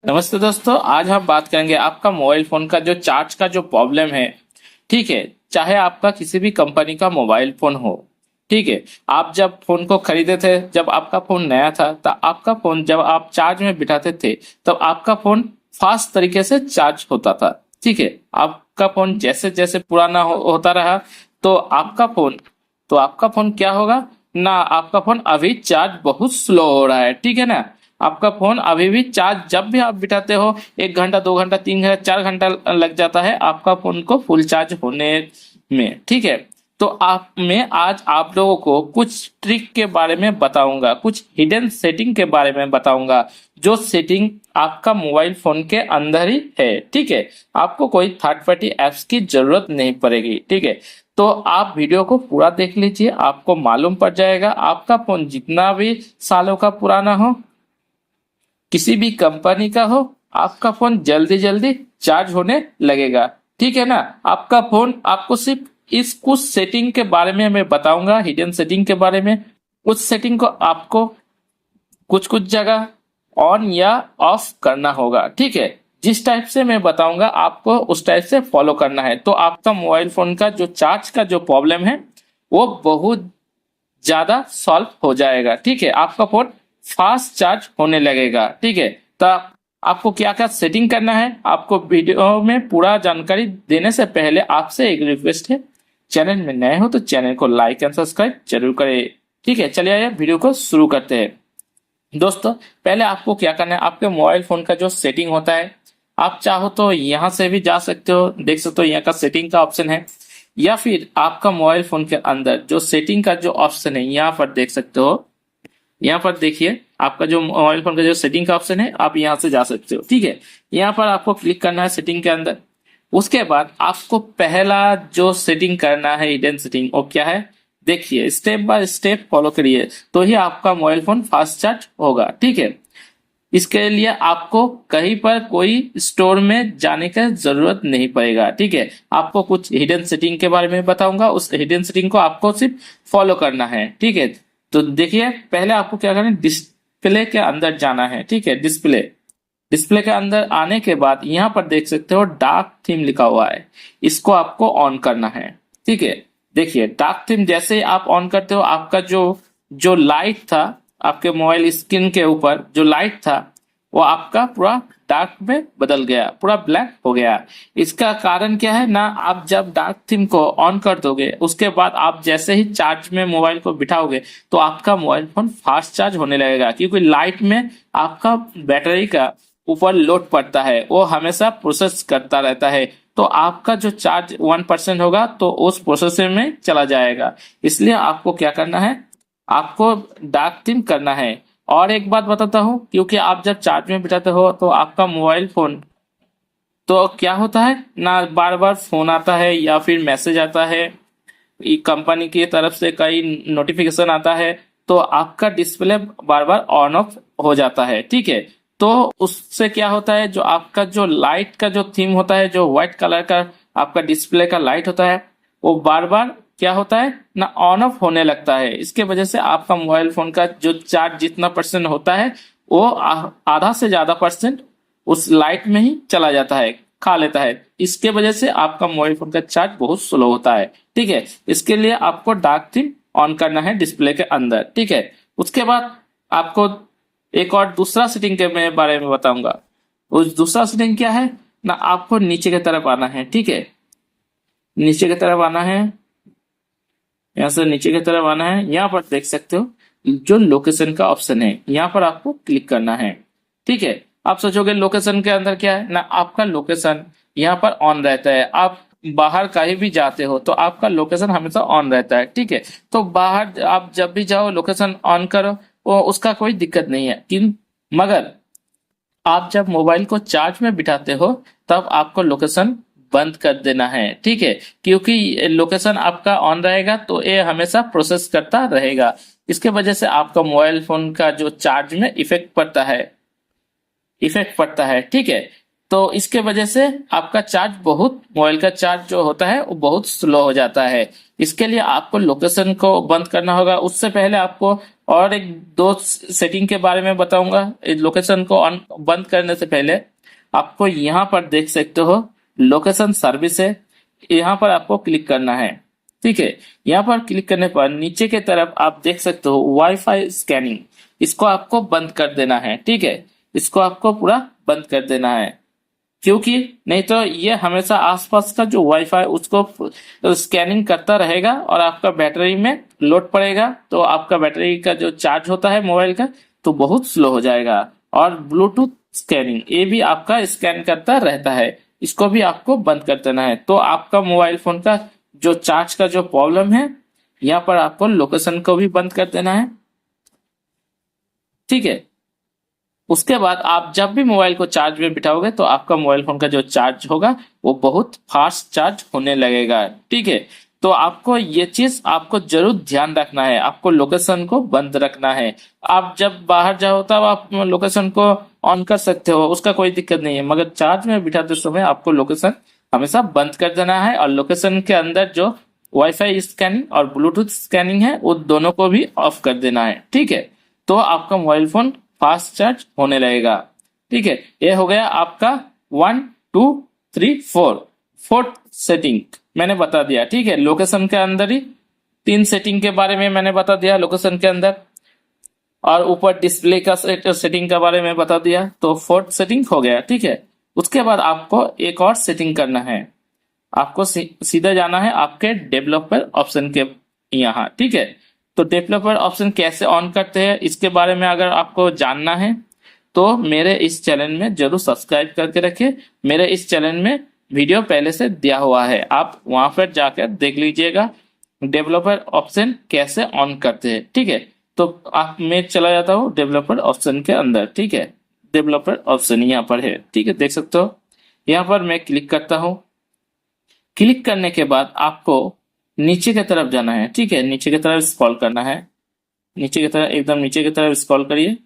नमस्ते दोस्तों, आज हम बात करेंगे आपका मोबाइल फोन का जो चार्ज का जो प्रॉब्लम है। ठीक है, चाहे आपका किसी भी कंपनी का मोबाइल फोन हो। ठीक है, आप जब फोन को खरीदे थे, जब आपका फोन नया था, तब आपका फोन जब आप चार्ज में बिठाते थे तब आपका फोन फास्ट तरीके से चार्ज होता था। ठीक है, आपका फोन जैसे जैसे पुराना होता रहा तो आपका फोन क्या होगा ना, आपका फोन अभी चार्ज बहुत स्लो हो रहा है। ठीक है ना, आपका फोन अभी भी चार्ज जब भी आप बिठाते हो 1 घंटा 2 घंटा 3 घंटा 4 घंटा लग जाता है आपका फोन को फुल चार्ज होने में। ठीक है, तो मैं आज आप लोगों को कुछ ट्रिक के बारे में बताऊंगा, कुछ हिडन सेटिंग के बारे में बताऊंगा, जो सेटिंग आपका मोबाइल फोन के अंदर ही है। ठीक है, आपको कोई थर्ड पार्टी एप्स की जरूरत नहीं पड़ेगी। ठीक है, तो आप वीडियो को पूरा देख लीजिए, आपको मालूम पड़ जाएगा। आपका फोन जितना भी सालों का पुराना हो, किसी भी कंपनी का हो, आपका फोन जल्दी जल्दी चार्ज होने लगेगा। ठीक है ना, आपका फोन आपको सिर्फ इस कुछ सेटिंग के बारे में मैं बताऊंगा, हिडन सेटिंग के बारे में। कुछ सेटिंग को आपको कुछ कुछ जगह ऑन या ऑफ करना होगा। ठीक है, जिस टाइप से मैं बताऊंगा आपको उस टाइप से फॉलो करना है, तो आपका मोबाइल फोन का जो चार्ज का जो प्रॉब्लम है वो बहुत ज्यादा सॉल्व हो जाएगा। ठीक है, आपका फोन फास्ट चार्ज होने लगेगा। ठीक है, तो आपको क्या क्या सेटिंग करना है, आपको वीडियो में पूरा जानकारी देने से पहले आपसे एक रिक्वेस्ट है, चैनल में नए हो तो चैनल को लाइक एंड सब्सक्राइब जरूर करें। ठीक है, चलिए आइए वीडियो को शुरू करते हैं। दोस्तों, पहले आपको क्या करना है, आपके मोबाइल फोन का जो सेटिंग होता है, आप चाहो तो यहाँ से भी जा सकते हो, देख सकते हो यहाँ का सेटिंग का ऑप्शन है, या फिर आपका मोबाइल फोन के अंदर जो सेटिंग का जो ऑप्शन है यहाँ पर देख सकते हो। यहाँ पर देखिए, आपका जो मोबाइल फोन का जो सेटिंग का ऑप्शन है, आप यहाँ से जा सकते हो। ठीक है, यहाँ पर आपको क्लिक करना है सेटिंग के अंदर। उसके बाद आपको पहला जो सेटिंग करना है हिडन सेटिंग, वो क्या है देखिए, स्टेप बाय स्टेप फॉलो करिए, तो ही आपका मोबाइल फोन फास्ट चार्ज होगा। ठीक है, इसके लिए आपको कहीं पर कोई स्टोर में जाने का जरूरत नहीं पड़ेगा। ठीक है, आपको कुछ हिडन सेटिंग के बारे में बताऊंगा, उस हिडन सेटिंग को आपको सिर्फ फॉलो करना है। ठीक है, तो देखिए, पहले आपको क्या करना है, डिस्प्ले के अंदर जाना है। ठीक है, डिस्प्ले डिस्प्ले के अंदर आने के बाद यहाँ पर देख सकते हो डार्क थीम लिखा हुआ है, इसको आपको ऑन करना है। ठीक है, देखिए डार्क थीम जैसे ही आप ऑन करते हो, आपका जो जो लाइट था, आपके मोबाइल स्क्रीन के ऊपर जो लाइट था वो आपका पूरा डार्क में बदल गया, पूरा ब्लैक हो गया। इसका कारण क्या है ना, आप जब डार्क थीम को ऑन कर दोगे, उसके बाद आप जैसे ही चार्ज में मोबाइल को बिठाओगे तो आपका मोबाइल फोन फास्ट चार्ज होने लगेगा, क्योंकि लाइट में आपका बैटरी का ऊपर लोड पड़ता है, वो हमेशा प्रोसेस करता रहता है, तो आपका जो चार्ज 1% होगा तो उस प्रोसेसर में चला जाएगा। इसलिए आपको क्या करना है, आपको डार्क थीम करना है। और एक बात बताता हूँ, क्योंकि आप जब चार्ज में बिठाते हो तो आपका मोबाइल फोन तो क्या होता है ना, बार बार फोन आता है या फिर मैसेज आता है, कंपनी की तरफ से कई नोटिफिकेशन आता है, तो आपका display bar bar on off हो जाता है। ठीक है, तो उससे क्या होता है, जो आपका जो लाइट का जो थीम होता है, जो व्हाइट कलर का आपका डिस्प्ले का लाइट होता है, वो बार बार क्या होता है ना, ऑन ऑफ होने लगता है। इसके वजह से आपका मोबाइल फोन का जो चार्ज जितना परसेंट होता है वो आधा से ज्यादा परसेंट उस लाइट में ही चला जाता है, खा लेता है। इसके वजह से आपका मोबाइल फोन का चार्ज बहुत स्लो होता है। ठीक है, इसके लिए आपको डार्क थीम ऑन करना है डिस्प्ले के अंदर। ठीक है, उसके बाद आपको एक और दूसरा सेटिंग के बारे में बताऊंगा। उस दूसरा सेटिंग क्या है ना, आपको नीचे की तरफ आना है। ठीक है, नीचे की तरफ आना है, यहाँ से नीचे की तरफ आना है, यहाँ पर देख सकते हो जो लोकेशन का ऑप्शन है, यहाँ पर आपको क्लिक करना है। ठीक है, आप सोचोगे लोकेशन के अंदर क्या है ना, आपका लोकेशन यहाँ पर ऑन रहता है, आप बाहर कहीं भी जाते हो तो आपका लोकेशन हमेशा ऑन रहता है। ठीक है, तो बाहर आप जब भी जाओ लोकेशन ऑन करो, वो उसका कोई दिक्कत नहीं है। मगर आप जब मोबाइल को चार्ज में बिठाते हो तब आपको लोकेशन बंद कर देना है। ठीक है, क्योंकि लोकेशन आपका ऑन रहेगा तो ये हमेशा प्रोसेस करता रहेगा, इसके वजह से आपका मोबाइल फोन का जो चार्ज में इफेक्ट पड़ता है। ठीक है, तो इसके वजह से आपका चार्ज बहुत मोबाइल का चार्ज जो होता है वो बहुत स्लो हो जाता है। इसके लिए आपको लोकेशन को बंद करना होगा। उससे पहले आपको और एक दो सेटिंग के बारे में बताऊंगा। लोकेशन को ऑन बंद करने से पहले आपको यहाँ पर देख सकते हो लोकेशन सर्विस है, यहाँ पर आपको क्लिक करना है। ठीक है, यहाँ पर क्लिक करने पर नीचे के तरफ आप देख सकते हो वाईफाई स्कैनिंग, इसको आपको बंद कर देना है। ठीक है, इसको आपको पूरा बंद कर देना है, क्योंकि नहीं तो ये हमेशा आसपास का जो वाईफाई उसको स्कैनिंग करता रहेगा और आपका बैटरी में लोड पड़ेगा, तो आपका बैटरी का जो चार्ज होता है मोबाइल का तो बहुत स्लो हो जाएगा। और ब्लूटूथ स्कैनिंग ये भी आपका स्कैन करता रहता है, इसको भी आपको बंद कर देना है। तो आपका मोबाइल फोन का जो चार्ज का जो प्रॉब्लम है, यहाँ पर आपको लोकेशन को भी बंद कर देना है। ठीक है, उसके बाद आप जब भी मोबाइल को चार्ज में बिठाओगे तो आपका मोबाइल फोन का जो चार्ज होगा वो बहुत फास्ट चार्ज होने लगेगा। ठीक है, तो आपको ये चीज आपको जरूर ध्यान रखना है, आपको लोकेशन को बंद रखना है। आप जब बाहर जाओ तब आप लोकेशन को ऑन कर सकते हो, उसका कोई दिक्कत नहीं है, मगर चार्ज में बिठाते समय आपको लोकेशन हमेशा बंद कर देना है। और लोकेशन के अंदर जो वाईफाई स्कैनिंग और ब्लूटूथ स्कैनिंग है वो दोनों को भी ऑफ कर देना है। ठीक है, तो आपका मोबाइल फोन फास्ट चार्ज होने लगेगा। ठीक है, ये हो गया आपका 1 2 3 4 फोर्थ सेटिंग मैंने बता दिया। ठीक है, लोकेशन के अंदर ही 3 सेटिंग के बारे में मैंने बता दिया लोकेशन के अंदर, और ऊपर डिस्प्ले का सेटिंग के बारे में बता दिया, तो फोर्थ सेटिंग हो गया। ठीक है, उसके बाद आपको एक और सेटिंग करना है, आपको सीधा जाना है आपके डेवलपर ऑप्शन के यहाँ। ठीक है, तो डेवलपर ऑप्शन कैसे ऑन करते हैं इसके बारे में अगर आपको जानना है तो मेरे इस चैनल में जरूर सब्सक्राइब करके रखिए। मेरे इस चैनल में वीडियो पहले से दिया हुआ है, आप वहां पर जाकर देख लीजिएगा डेवलपर ऑप्शन कैसे ऑन करते हैं। ठीक है, तो आप मैं चला जाता हूँ डेवलपर ऑप्शन के अंदर। ठीक है, डेवलपर ऑप्शन यहाँ पर है। ठीक है, देख सकते हो, यहाँ पर मैं क्लिक करता हूँ। क्लिक करने के बाद आपको नीचे की तरफ जाना है। ठीक है, नीचे की तरफ स्क्रॉल करना है, नीचे की तरफ एकदम नीचे की तरफ स्क्रॉल करिए,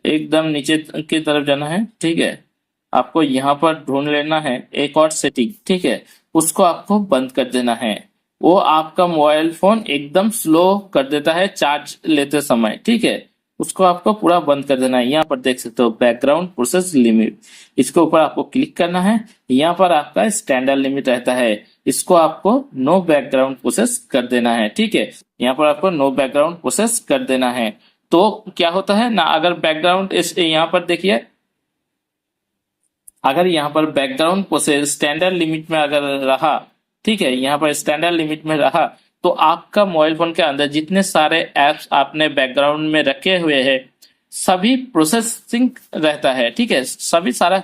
एकदम नीचे की तरफ जाना है। ठीक है, आपको यहाँ पर ढूंढ लेना है एक और सेटिंग। ठीक है, उसको आपको बंद कर देना है, वो आपका मोबाइल फोन एकदम स्लो कर देता है चार्ज लेते समय। ठीक है, उसको आपको पूरा बंद कर देना है। यहाँ पर देख सकते हो बैकग्राउंड प्रोसेस लिमिट, इसके ऊपर आपको क्लिक करना है। यहाँ पर आपका स्टैंडर्ड लिमिट रहता है, इसको आपको नो बैकग्राउंड प्रोसेस कर देना है। ठीक है, यहाँ पर आपको नो बैकग्राउंड प्रोसेस कर देना है। तो क्या होता है ना, अगर बैकग्राउंड यहाँ पर देखिए, अगर यहाँ पर बैकग्राउंड प्रोसेस स्टैंडर्ड लिमिट में अगर रहा, ठीक है, यहाँ पर स्टैंडर्ड लिमिट में रहा, तो आपका मोबाइल फोन के अंदर जितने सारे एप्स आपने बैकग्राउंड में रखे हुए हैं सभी प्रोसेसिंग रहता है। ठीक है, सभी सारा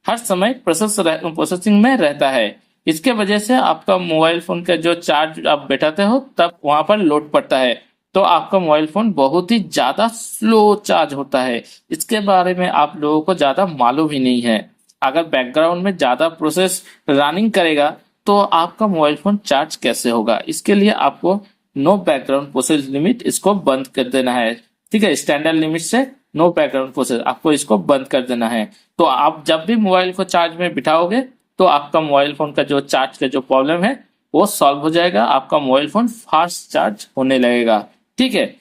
हर समय प्रोसेसिंग में रहता है। इसके वजह से आपका मोबाइल फोन का जो चार्ज आप बैठाते हो तब वहां पर लोड पड़ता है, तो आपका मोबाइल फोन बहुत ही ज्यादा स्लो चार्ज होता है। इसके बारे में आप लोगों को ज्यादा मालूम ही नहीं है। अगर बैकग्राउंड में ज्यादा प्रोसेस रनिंग करेगा तो आपका मोबाइल फोन चार्ज कैसे होगा। इसके लिए आपको नो बैकग्राउंड प्रोसेस लिमिट इसको बंद कर देना है। ठीक है, स्टैंडर्ड लिमिट से नो बैकग्राउंड प्रोसेस आपको इसको बंद कर देना है। तो आप जब भी मोबाइल को चार्ज में बिठाओगे तो आपका मोबाइल फोन का जो चार्ज का जो प्रॉब्लम है वो सॉल्व हो जाएगा, आपका मोबाइल फोन फास्ट चार्ज होने लगेगा। ठीक है,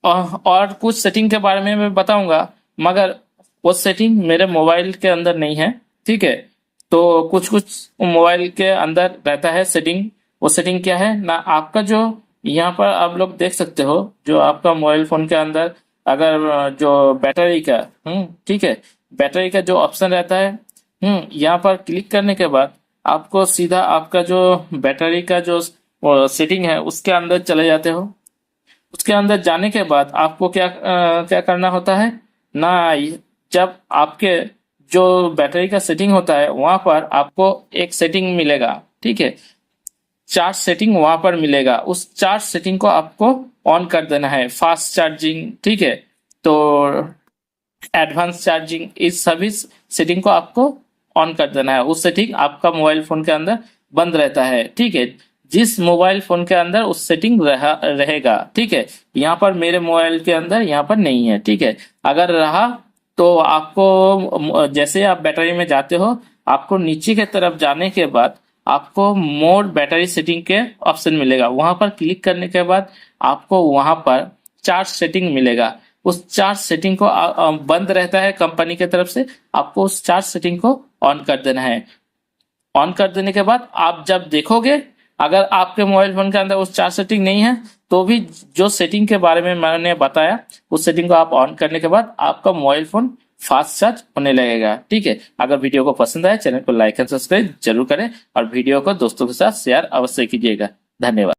और कुछ सेटिंग के बारे में मैं बताऊंगा, मगर वो सेटिंग मेरे मोबाइल के अंदर नहीं है। ठीक है, तो कुछ कुछ मोबाइल के अंदर रहता है सेटिंग। वो सेटिंग क्या है ना, आपका जो यहाँ पर आप लोग देख सकते हो, जो आपका मोबाइल फोन के अंदर अगर जो बैटरी का ठीक है, बैटरी का जो ऑप्शन रहता है, यहाँ पर क्लिक करने के बाद आपको सीधा आपका जो बैटरी का जो सेटिंग है उसके अंदर चले जाते हो। उसके अंदर जाने के बाद आपको क्या करना होता है ना, जब आपके जो बैटरी का सेटिंग होता है वहां पर आपको एक सेटिंग मिलेगा। ठीक है, चार्ज सेटिंग वहां पर मिलेगा, उस चार्ज सेटिंग को आपको ऑन कर देना है। फास्ट चार्जिंग, ठीक है, तो एडवांस चार्जिंग, इस सभी सेटिंग को आपको ऑन कर देना है। उस सेटिंग आपका मोबाइल फोन के अंदर बंद रहता है। ठीक है, जिस मोबाइल फोन के अंदर उस सेटिंग रहेगा। ठीक है, यहाँ पर मेरे मोबाइल के अंदर यहाँ पर नहीं है। ठीक है, अगर रहा तो आपको जैसे आप बैटरी में जाते हो, आपको नीचे की तरफ जाने के बाद आपको मोर बैटरी सेटिंग के ऑप्शन मिलेगा। वहां पर क्लिक करने के बाद आपको वहां पर चार्ज सेटिंग मिलेगा। उस चार्ज सेटिंग को बंद रहता है कंपनी की तरफ से, आपको उस चार्ज सेटिंग को ऑन कर देना है। ऑन कर देने के बाद आप जब देखोगे, अगर आपके मोबाइल फोन के अंदर उस चार्ज सेटिंग नहीं है तो भी जो सेटिंग के बारे में मैंने बताया उस सेटिंग को आप ऑन करने के बाद आपका मोबाइल फोन फास्ट चार्ज होने लगेगा। ठीक है, अगर वीडियो को पसंद आए चैनल को लाइक एंड सब्सक्राइब जरूर करें और वीडियो को दोस्तों के साथ शेयर अवश्य कीजिएगा। धन्यवाद।